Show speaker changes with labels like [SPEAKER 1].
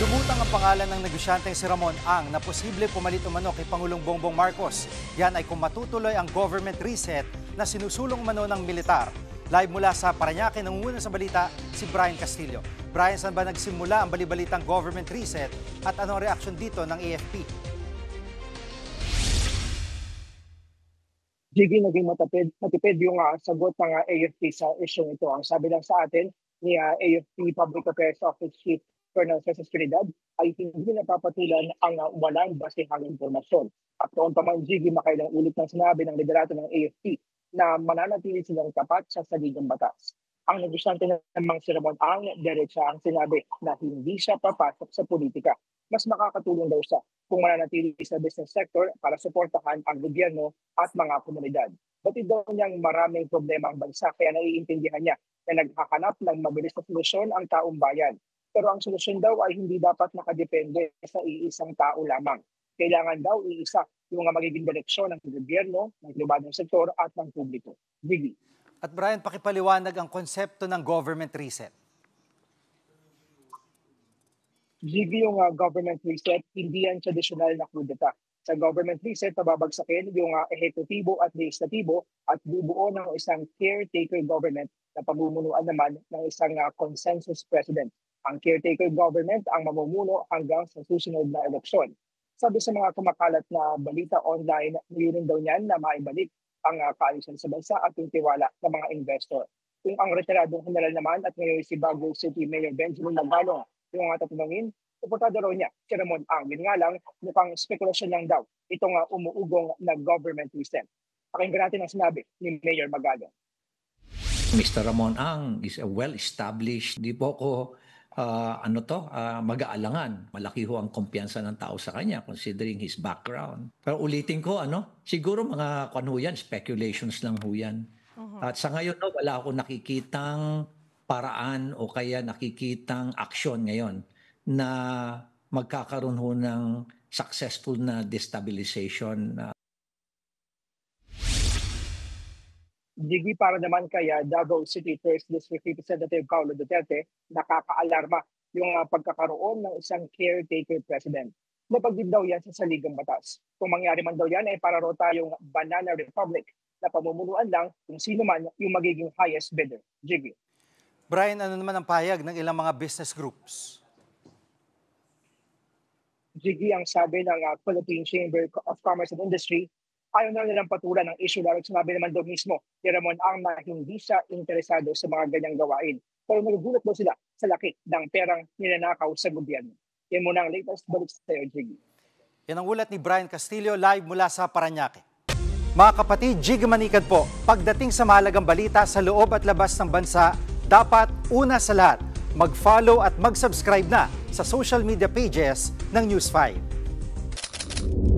[SPEAKER 1] Lumutang ang pangalan ng negosyanteng si Ramon Ang na posible pumalit umano kay Pangulong Bongbong Marcos. Yan ay kung matutuloy ang government reset na sinusulong umano ng militar. Live mula sa Parañaque, nangunguna sa balita si Brian Castillo. Brian, saan ba nagsimula ang balibalitang government reset at anong reaksyon dito ng AFP?
[SPEAKER 2] Jiggy, naging matipid yung sagot ng AFP sa isyong ito. Ang sabi lang sa atin ni AFP Public Affairs Office Chief Colonel Cesar Trinidad ay hindi napapatulan ang walang basihang impormasyon. At noon pa man, Jiggy, makailang ulit ng sinabi ng liderato ng AFP na mananatili silang tapat sa saligang batas. Ang negosyante namang si Ramon Ang diretsa ang sinabi na hindi siya papasok sa politika. Mas makakatulong daw siya kung mananatili sa business sector para suportahan ang gobyerno at mga komunidad. Batid daw niyang maraming problema ang bansa kaya naiintindihan niya na naghahanap ng mabilis na solusyon ang taong bayan. Pero ang solusyon daw ay hindi dapat nakadepende sa iisang tao lamang. Kailangan daw iisa yung magiging direksyon ng gobyerno, ng pribadong sektor at ng publiko. Gigi.
[SPEAKER 1] At Brian, pakipaliwanag ang konsepto ng government reset.
[SPEAKER 2] Gigi, yung government reset, hindi yan tradisyonal na kudeta. Sa government reset, pababagsakin yung ehekutibo at legislatibo at bubuo ng isang caretaker government na pamumunuan naman ng isang consensus president. Ang caretaker government ang mamumuno hanggang sa susunod na eleksyon. Sabi sa mga kumakalat na balita online, niyunin daw niyan na maibalik ang kaalisan sa bansa at yung tiwala ng mga investor. Kung ang retiradong general naman at ngayon si Baguio City Mayor Benjamin Magbalong yung tatanungin, suportado raw niya si Ramon Ang. Yun nga lang, mukhang spekulasyon lang daw itong umuugong na government reset. Pakinggan natin ang sinabi ni Mayor Magbalong.
[SPEAKER 3] Mr. Ramon Ang is a well-established, di po ko mag-aalangan. Malaki ho ang kumpiyansa ng tao sa kanya considering his background. Pero ulitin ko, siguro mga yan, speculations lang ho yan. At sa ngayon, wala akong nakikitang paraan o kaya nakikitang aksyon ngayon na magkakaroon ho ng successful na destabilization.
[SPEAKER 2] Gigi, para naman kaya Davao City First District Representative Paulo Duterte, nakakaalarma yung pagkakaroon ng isang caretaker president. Napagdib daw yan sa saligang batas. Kung mangyari man daw yan, ay para raw tayong banana republic na pamumunuan lang kung sino man yung magiging highest bidder. Gigi.
[SPEAKER 1] Brian, ano naman ang pahayag ng ilang mga business groups?
[SPEAKER 2] Gigi, ang sabi ng Philippine Chamber of Commerce and Industry, ayaw na nilang patulan ng issue dahil sinabi naman daw mismo ni Ramon Ang na hindi siya interesado sa mga ganyang gawain. Pero nagugulat daw sila sa laki ng perang ninanakaw sa gobyerno. Yan muna ang latest balik sa tayo, Jiggy.
[SPEAKER 1] Yan ang ulat ni Brian Castillo live mula sa Parañaque. Mga kapatid, Jiggy Manikad po, pagdating sa mahalagang balita sa loob at labas ng bansa, dapat una sa lahat, mag-follow at mag-subscribe na sa social media pages ng News 5.